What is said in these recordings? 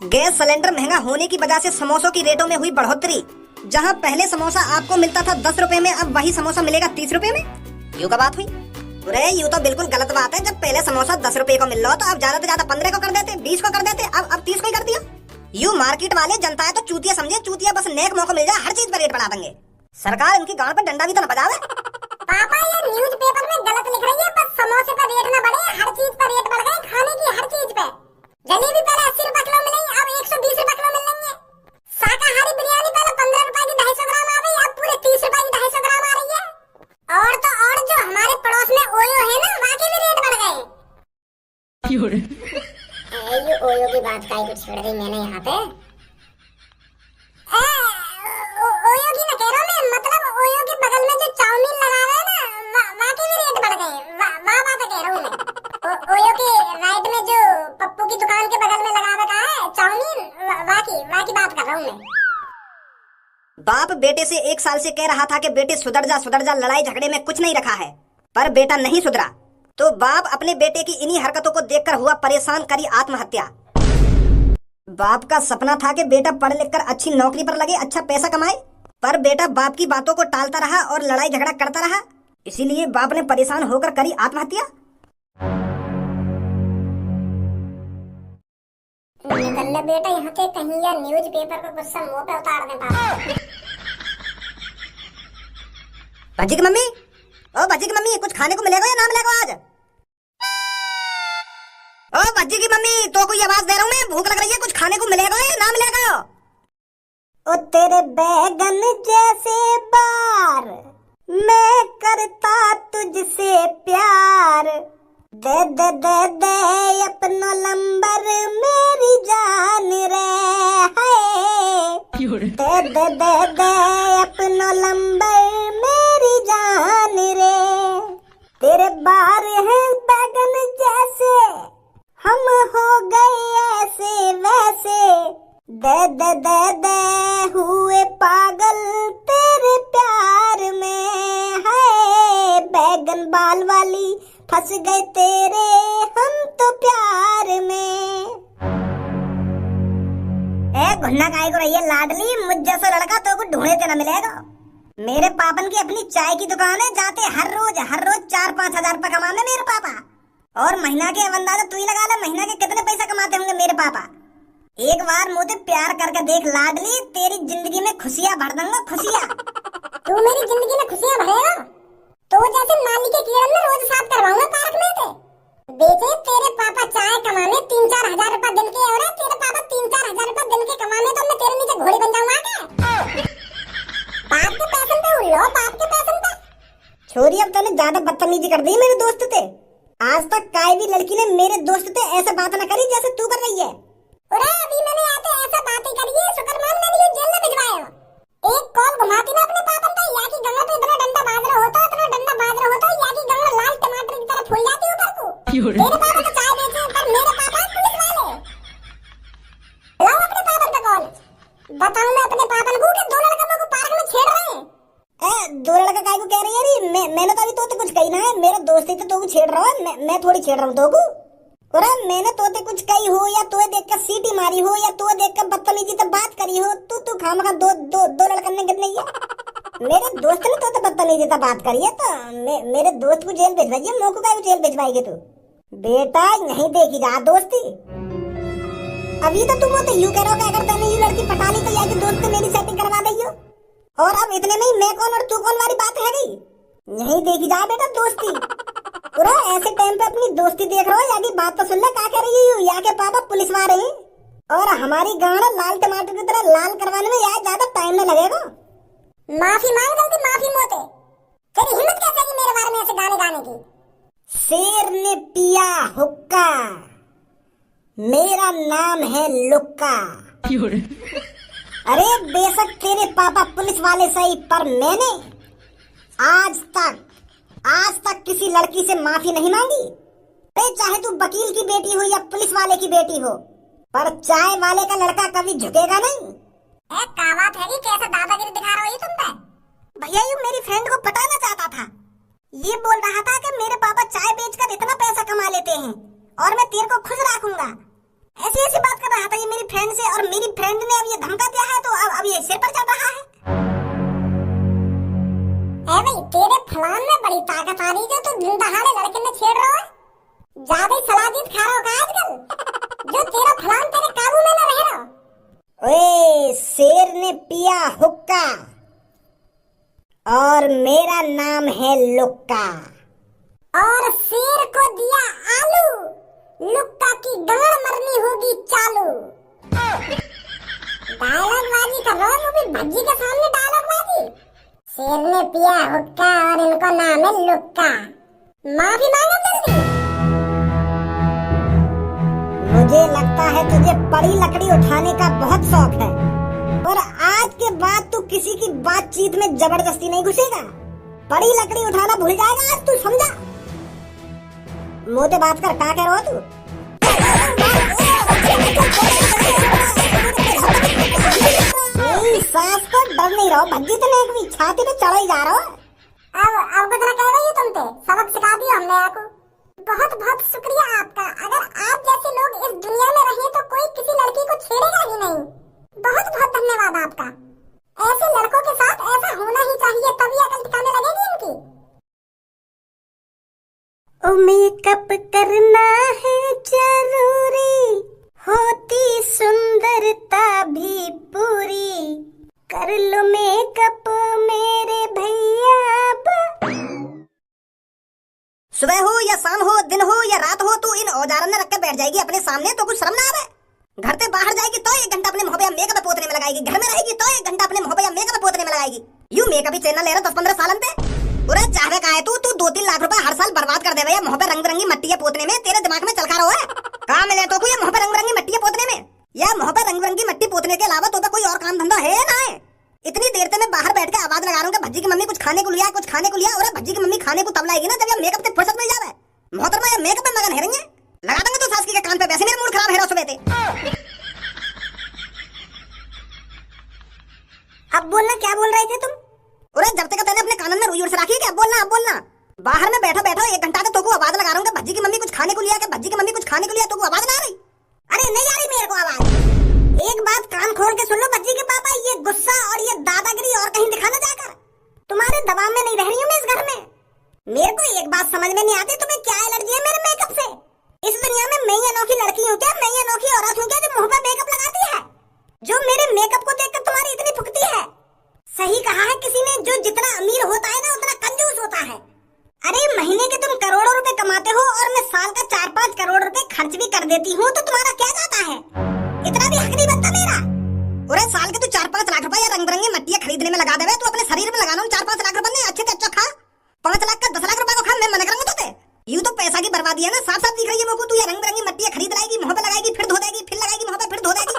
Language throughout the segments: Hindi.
गैस सिलेंडर महंगा होने की वजह से समोसों की रेटों में हुई बढ़ोतरी। जहां पहले समोसा आपको मिलता था 10 रुपए में, अब वही समोसा मिलेगा 30 रुपए में। यूं का बात हुई? अरे यूं तो बिल्कुल गलत बात है। जब पहले समोसा 10 रुपए को मिल रहा हो तो अब ज्यादा से ज्यादा 15 को कर देते, 20 को कर देते, अब 30 को ही कर दिया। यूं मार्केट वाले जनता है तो चूतिया समझे, चूतिया बस नेक मौका मिल जाए हर चीज पर रेट बढ़ा देंगे। सरकार इनकी गांड पर डंडा भी तो न बजावे। पापा ये न्यूज़पेपर में गलत लिख रही है, बस समोसे पर रेट न बढ़े, हर चीज पर रेट बढ़ गए, खाने की हर चीज पे। जलेबी पहले 80 रुपए किलो मिलेगी, अब 120 रुपए किलो मिलेंगे। शाकाहारी बिरयानी पहले 15 रुपए की 250 ग्राम आ गई, अब पूरे 30 रुपए की 250 ग्राम आ रही है। और तो और जो हमारे पड़ोस में ओयो है ना, वहाँ के भी रेट बढ़ गए। ये ओयो की बात काहे को छेड़ दी मैंने यहाँ पे? ओयो की न कह रहा मैं, मतलब ओयो के बगल में जो चाउमीन लगा रहे हैं ना, वहाँ के भी रेट बढ़ गए। वहाँ बात कह रहा हूँ मैं। ओयो के राइट में जो पप्पू की दुकान के बगल में लगा रखा है चाउमीन, वहाँ की बात कर रहा हूँ मैं। बाप बेटे से 1 साल से कह रहा था कि बेटे सुधर जा, लड़ाई झगड़े में कुछ नहीं रखा है, पर बेटा नहीं सुधरा। तो बाप अपने बेटे की इन्हीं हरकतों को देखकर हुआ परेशान, करी आत्महत्या। बाप का सपना था कि बेटा पढ़ लिख कर अच्छी नौकरी पर लगे, अच्छा पैसा कमाए, पर बेटा बाप की बातों को टालता रहा और लड़ाई झगड़ा करता रहा। इसीलिए बाप ने परेशान होकर करी आत्महत्या। निकल ले बेटा यहाँ से कहीं, या न्यूज़ पेपर को गुस्सा मुंह पे उतार दे पापा। भज्जी की मम्मी, ओ भज्जी की मम्मी, कुछ खाने को मिलेगा या ना मिलेगा आज? ओ भज्जी की मम्मी, तो कोई आवाज दे रहा हूँ मैं, भूख लग रही है, कुछ खाने को मिलेगा या ना मिलेगा? ओ तेरे बैगन जैसे बार, मैं करता तुझसे प्यार, दे दे दे दे अपनो लंबर मेरी जान रे, हाय दे दे दे दे अपनो लंबर मेरी जान रे। तेरे बार हैं बैगन जैसे, हम हो गए ऐसे वैसे, दे दे दे दे हुए पागल तेरे प्यार में, हाय बैगन बाल वाली फंस गए तेरे हम तो प्यार में। घुन्ना काहे को रही है लाडली, मुझ जैसा लड़का तो कुछ ढूंढे ते न मिलेगा। मेरे पापन की अपनी चाय की दुकान है, जाते हर रोज 4-5 हजार रुपए कमाने मेरे पापा। और महीना के अंदाजा तू ही लगा ले, महीना के कितने पैसा कमाते होंगे मेरे पापा। एक बार मुझे प्यार करके देख लाडली, तेरी जिंदगी में खुशियाँ भर दूंगा, खुशियाँ। तू मेरी जिंदगी में खुशियाँ भरेगा तो जैसे नाली के कीड़े में रोज साफ करवाऊंगा पार्क में से। बेटे तेरे पापा चाय कमाने 3-4 हजार रुपए दिन के, और तेरे पापा 3-4 हजार रुपए दिन के कमाने तो मैं तेरे नीचे घोड़ी बन जाऊंगा क्या? बाप के पैसे पे उल्लो, बाप के पैसे पे। छोरी अब तूने ज्यादा बदतमीजी कर दी मेरे दोस्त से। आज तक काई भी लड़की ने मेरे दोस्त से ऐसे बात न करी जैसे तू कर रही है। अरे अभी मैंने आते ऐसा बातें करी है, शुक्रमान मैंने ये जेल में भिजवाया। एक कॉल घुमाती ना अपने पापन पे, या की गंगा पे इतना डंडा बाज रहा होता, इतना डंडा बाज रहा होता, या की गंगा लाल टमाटर की तरह फूल जाती ऊपर को। तेरे पापा तो चाय बेचे, पर मेरे पापा पुलिस वाले। लाओ अपने पापन पे कॉल, बताऊं मैं अपने पापन को कि 2 लड़का को पार्क में छेड़ रहे हैं। 2 लड़का काहे को कह रही है री? मैंने तो अभी तो कुछ कही ना है, मेरा दोस्त ही तो तू छेड़ रहा है, मैं थोड़ी छेड़ रहा हूँ तो को। अरे मैंने तोते कुछ कही हो, या तोए देखकर सीटी मारी हो, या तोए देखकर बदतमीजी से बात करी हो, तू खामखा दो लड़कन ने गिर नहीं है। मेरे दोस्त ने तोते बदतमीजी से बात करी है तो मेरे दोस्त को जेल भिजवाइए, मोको का जेल भिजवाएगी तू? बेटा नहीं देखी जा दोस्ती। अभी तो तुम तो यूं कह रहे हो कि अगर तूने ये लड़की पटा ली तो यार दोस्त से मेरी सेटिंग करवा देगी, और अब इतने में ही मैं कौन और तू कौन वाली बात है गई। नहीं देखी जा बेटा दोस्ती। पूरा ऐसे टाइम पे अपनी दोस्ती देख रहा हो, या की बात तो सुन ले क्या कह रही है। या के पापा पुलिस वाले हैं, और हमारी गांड लाल टमाटर की तरह लाल करवाने में यार ज्यादा टाइम न लगेगा। माफी मांग जल्दी, माफी मोते। तेरी हिम्मत कैसे की मेरे बारे में ऐसे गाने गाने की? शेर ने पिया हुक्का, मेरा नाम है लुक्का। अरे बेशक तेरे पापा पुलिस वाले सही, पर मैंने आज तक किसी लड़की से माफी नहीं मांगी। चाहे तू वकील की बेटी हो या पुलिस वाले की बेटी हो, पर चाय वाले का लड़का कभी झुकेगा नहीं। क्या बात है कि कैसे दादागिरी दिखा रही हो तुम पे? भैया ये मेरी फ्रेंड को पटाना चाहता था। ये बोल रहा था कि मेरे पापा चाय बेचकर इतना पैसा कमा लेते हैं और मैं तेरे को खुश रखूंगा। ऐसी ऐसी बात कर रहा था ये मेरी फ्रेंड से, और मेरी फ्रेंड ने अब ये धमका दिया है, तो अब ये सिर पर चढ़ रहा है। भाई तेरे फलान में बड़ी ताकत आ रही जो तू दिन दहाड़े लड़के में छेड़ रहा है। ज्यादा ही सलादीत खा रहा होगा आजकल, जो तेरा फलान तेरे काबू में न रह रहा। ओए शेर ने पिया हुक्का और मेरा नाम है लुक्का, और शेर को दिया आलू, लुक्का की गाड़ मरनी होगी चालू। डायलॉग बाजी कर रहा हूँ भी भज्जी के सामने डायलॉग बाजी। शेर ने पिया हुक्का और इनको नाम है लुक्का। माफी मांगो जल्दी। मुझे लगता है तुझे बड़ी लकड़ी उठाने का बहुत शौक है, और आज के बाद तू किसी की बातचीत में जबरदस्ती नहीं घुसेगा। बड़ी लकड़ी उठाना भूल जाएगा आज, तू समझा? मोटे बात कर, क्या कह रहा हो तू? सांस को डर नहीं रहो भज्जी, तो नहीं छाती पे चढ़ा ही जा रहा हो। अब कितना कह रही हो तुम पे, सबक सिखा दिया हमने आपको। बहुत बहुत शुक्रिया आपका। अगर आप जैसे लोग इस दुनिया में रहे तो कोई किसी लड़की को छेड़ेगा ही नहीं। बहुत बहुत धन्यवाद आपका। ऐसे लड़कों के साथ ऐसा होना ही चाहिए, तभी अकल ठिकाने लगेगी इनकी। ओ मेकअप करना है जरूरी, होती सुंदरता भी पूरी, कर लो मेकअप मेरे भैया। सुबह हो या शाम हो, दिन हो या रात हो, तू इन औजारों ने रख के बैठ जाएगी अपने सामने तो कुछ शर्म ना आवे। घर से बाहर जाएगी तो 1 घंटा अपने मुंह पे मेकअप पोतने में लगाएगी, घर में रहेगी तो 1 घंटा अपने मुंह पे मेकअप पोतने में लगाएगी। यू मेकअप ही चैनल ले रहा 10-15 सालन पे। पूरा चाहवे का है तू 2-3 लाख रुपए हर साल बर्बाद कर देवे मुंह पे रंग बिरंगी मट्टियां पोतने में। तेरे दिमाग में चल खा रहा है कहाँ मिले तो कोई मुंह पे रंग बिरंगी मट्टियां पोतने में? या मुंह पे रंग बिरंगी मट्टी पोतने के अलावा तो कोई और काम धंधा है ना है? इतनी देर से मैं बाहर बैठ के आवाज लगा रहा हूँ भज्जी की मम्मी कुछ खाने को लिया, कुछ खाने को लिया। और भज्जी की मम्मी खाने को तब लाएगी ना जब ये मेकअप से फुर्सत मिल जावे। मोहतरमा ये मेकअप में मगन हेरेंगे, लगा देंगे तो सास की के कान पे। वैसे मेरा मूड खराब है रहा सुबह से। अब बोलना, क्या बोल रहे थे तुम? अरे जब तक मैंने अपने कानन में रुई से रखी है, अब बोलना। बाहर में बैठा 1 घंटा से तो आवाज लगा रहा हूँ भज्जी की मम्मी कुछ खाने को लिया, कि भज्जी की मम्मी कुछ खाने को लिया, तो आवाज ना आ रही। अरे नहीं आ रही मेरे को आवाज। एक बात कान खोल के सुन लो भज्जी के पापा, ये गुस्सा और ये दादागिरी और कहीं दिखाना जाकर। तुम्हारे दबाव में नहीं रह रही हूँ मैं इस घर में। मेरे को एक बात समझ में नहीं आती, तुम्हें क्या एलर्जी है मेरे मेकअप से? इस दुनिया में मैं ही अनोखी लड़की हूँ क्या, मैं ही अनोखी औरत हूँ क्या जो मुंह पर मेकअप लगाती है, जो मेरे मेकअप को देखकर तुम्हारी इतनी फुकती है? सही कहा है किसी ने, जो जितना अमीर होता है ना उतना कंजूस होता है। अरे महीने के तुम करोड़ों रुपए कमाते हो और मैं साल का 4-5 करोड़ रुपए खर्च भी कर देती हूँ, तो तुम्हारा क्या जाता है? इतना भी हक नहीं बनता मेरा। अरे साल के तू 4-5 लाख रुपए रंग बिरंगी मट्टियां खरीदने में लगा देवे, तू अपने शरीर में लगाना 4-5 लाख रुपए नहीं, अच्छे से अच्छा खा। 5 लाख का 10 लाख रुपए को खा, मैं मना करूंगा तुझे? यूं तो पैसा की बर्बादी है ना, साफ साफ दिख रही है मेरे को। तू ये रंग बिरंगी मट्टियां खरीद लाएगी, मुंह पे लगाएगी, फिर धो देगी, फिर लगाएगी मुंह पे, फिर धो देगी।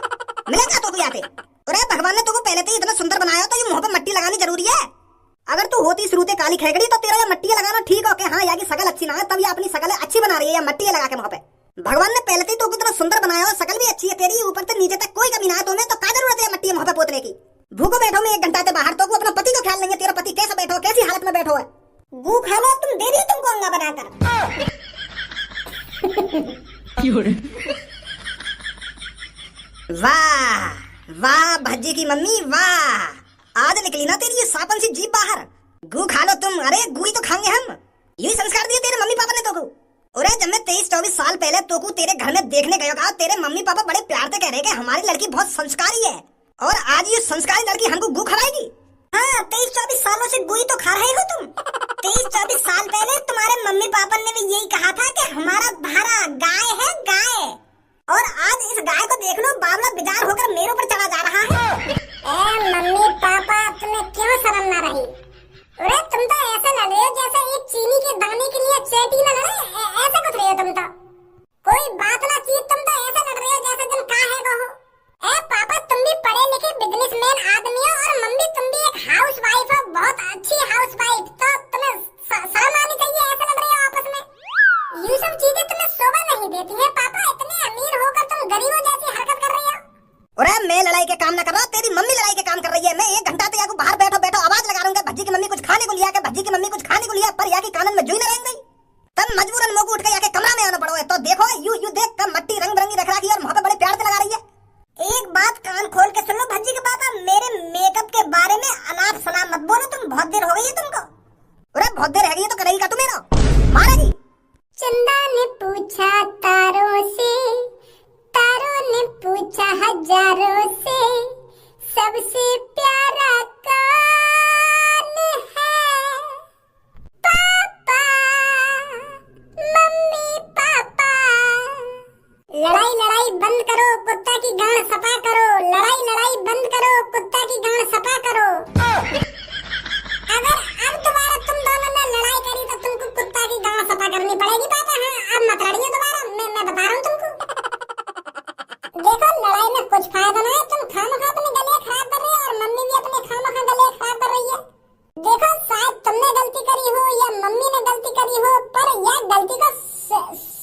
मिलेगा तो यहाँ पे? अरे भगवान ने तुमको पहले से इतना सुंदर बनाया तो ये मुंह पे मट्टी लगानी जरूरी है? अगर तू होती शुरू से काली खेगड़ी तो तेरा ये मट्टियां लगाना ठीक हो के हाँ यार की शकल अच्छी ना है, तब ये अपनी शकल अच्छी बना रही है या मट्टियां लगा के मुंह पे। भगवान ने पहले से तो कितना सुंदर बनाया और शकल भी अच्छी है तेरी, ऊपर से नीचे तक कोई कमी ना है तुम्हें, तो क्या जरूरत है मट्टी मुंह पे पोतने की? भूखो बैठो मैं 1 घंटा से बाहर, तो अपना पति को ख्याल लेंगे तेरा पति कैसे बैठो, कैसी हालत में बैठो है। गू खा लो तुम, दे रही तुमको अंगा बनाकर। वाह वाह भज्जी की मम्मी वाह, आज निकली ना तेरी ये सापन सी जीभ बाहर। गू खा लो तुम। अरे गू ही तो खाएंगे हम, यही संस्कार दिए तेरे मम्मी पापा ने तोको। अरे जब मैं 23-24 साल पहले तोको तेरे घर में देखने गया था, तेरे मम्मी पापा बड़े प्यार से कह रहे कि हमारी लड़की बहुत संस्कारी है, और आज ये संस्कारी लड़की हमको गू खवाएगी। हाँ 23-24 सालों से गू ही तो खा रहे हो तुम। 23-24 साल पहले तुम्हारे मम्मी पापा ने भी यही कहा था कि हमारा भारा गाय है गाय, और आज इस गाय को देख लो बावला बिजार होकर मेरे ऊपर चढ़ा जा रहा है। मम्मी पापा तुम्हें क्यों शर्म ना रही? अरे तुम तो ऐसे लड़ रहे हो जैसे एक चीनी के दाने के लिए चेटी न लड़े, ऐसे कुछ रहे हो तुम तो। कोई बात ना चीज, तुम तो ऐसे लड़ रहे हो जैसे तुम कहाँ है कहो। ए पापा तुम भी पढ़े लिखे बिजनेसमैन आदमी हो, और मम्मी तुम भी एक हाउस वाइफ हो, बहुत अच्छी हाउस वाइफ, तो तुम्हें शर्म आनी चाहिए, ऐसे लड़ रहे हो आपस में। बहुत देर है गई है तो करेगी का तू मेरा मारा जी। चंदा ने पूछा तारों से, तारों ने पूछा हजारों से, सबसे प्यारा कौन है? पापा, मम्मी पापा। लड़ाई लड़ाई बंद करो, कुत्ता की गांड सफा करो। लड़ाई लड़ाई बंद करो, कुत्ता की गांड सफा करो। अगर अब दोबारा तुम दोनों ने लड़ाई करी तो तुमको कुत्ता की गांड सफा करनी पड़ेगी पापा। हाँ, अब मत लड़िए दोबारा, मैं बता रहा हूँ तुमको। देखो लड़ाई में कुछ फायदा नहीं है, तुम खामखा अपने गले खराब कर रही हो और मम्मी भी अपने खामखा गले खराब कर रही है। देखो शायद तुमने गलती करी हो या मम्मी ने गलती करी हो, पर यह गलती का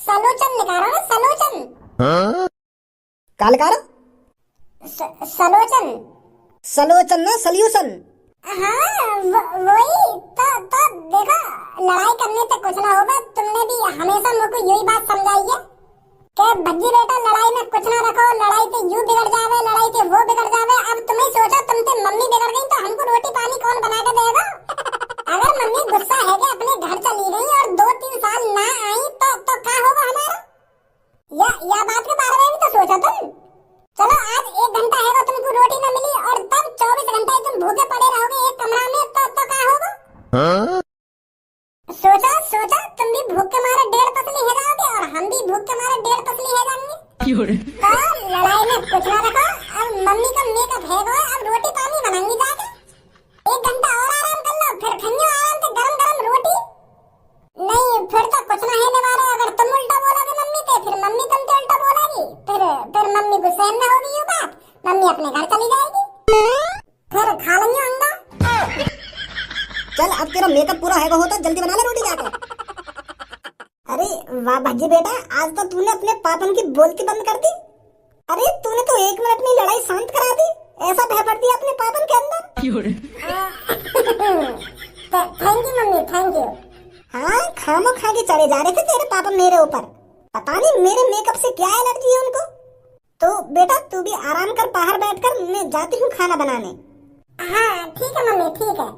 सलोचन निकालो ना, सलोचन। कालकार सलोचन सलोचन ना सल्यूशन। हाँ वही तो देखो लड़ाई करने से कुछ ना होगा। तुमने भी हमेशा मुझको यही बात समझाई है कि भज्जी बेटा लड़ाई में कुछ ना रखो, लड़ाई से यू बिगड़ जावे, लड़ाई से वो बिगड़ जावे। अब तुम्हें सोचो तुमसे मम्मी बिगड़ गई तो हमको रोटी पानी कौन बना के देगा? अगर मम्मी गुस्सा है कि अपने घर चली गई और 2-3 साल ना आई तो क्या होगा हमारा? या बात के बारे में भी तो सोचो तुम। चलो आज 1 घंटा है तो तुमको रोटी न मिली और तब 24 घंटे तुम भूखे पड़े रहोगे एक कमरा में तो क्या होगा? सोचा तुम भी भूख के मारे 1.5 पसली हो जाओगे और हम भी भूख के मारे 1.5 पसली हो जाएंगे। तो लड़ाई में कुछ ना रखो, अब मम्मी का मेकअप है गो, अब रोटी पानी बनाएंगी जाके। 1 घंटा और आराम कर लो, फिर खन्यो आराम से गरम गरम रोटी। नहीं फिर तो कुछ ना है वाला। अगर तुम उल्टा बोलोगे मम्मी से, फिर मम्मी तुमसे उल्टा बोलेगी, फिर मम्मी गुस्से में होगी ये बात, मम्मी अपने घर चली जाएगी, फिर खा लेंगे अंडा। चल अब तेरा मेकअप पूरा है हो तो जल्दी बना ले रोटी जाके। अरे वाह भज्जी बेटा, आज तो तूने अपने पापन की बोलती बंद कर दी। अरे तूने तो 1 मिनट में लड़ाई शांत करा दी, ऐसा भय दिया अपने पापन के अंदर। Thank you mummy, thank you. हाँ खामो खा के चढ़े जा रहे थे तेरे पापा मेरे ऊपर, पता नहीं मेरे मेकअप से क्या एलर्जी है उनको। तो बेटा तू भी आराम कर, बाहर बैठकर, मैं जाती हूँ खाना बनाने। हाँ ठीक है मम्मी, ठीक है।